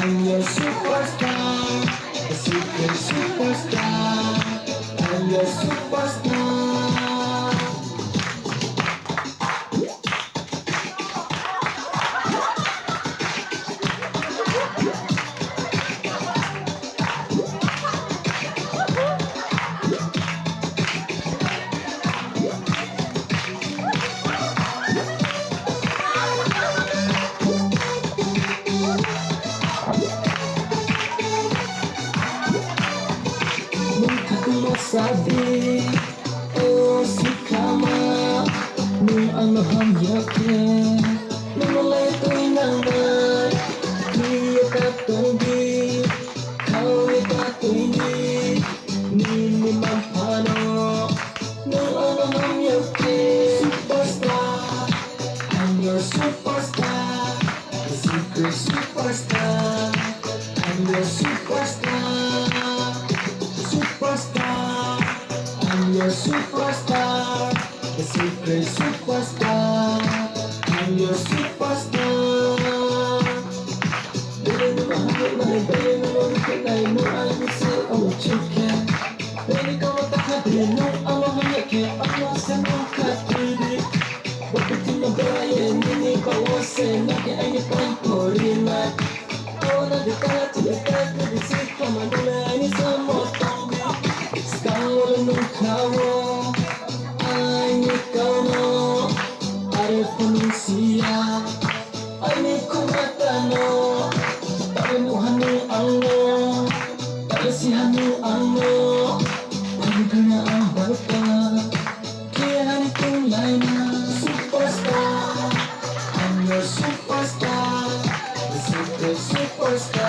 I'm your superstar, the secret superstar. I'm your superstar. Mungkin aku masabi, oh si kama, nung ano hamyakin, nung malay ko'y naman, di katunggi, kau ikatunggi, ni mampano, nung ano hamyakin, superstar, I'm your superstar, the secret superstar, I'm your superstar. Superstar, I'm your superstar, the secret superstar. I'm your superstar. Baby, no mahal na baby, no mahal na no I'm so I'm chicken. Baby, kau tak hadir, no I'm a hanya I'm a sama katiri. Bakit tinabayan, hindi pa wase, naki ay ni pangkorimat. Oh, nadikala, tibigay, nabisip ka, madala, ni sa motong. Sekarang nung kawo ay ikaw no, pare manusia ay may kumatano, paremuhan mo ang no, palasihan mo ang no, pwede ka na ang barka, kaya hanitong line na superstar, I'm your superstar, the secret superstar.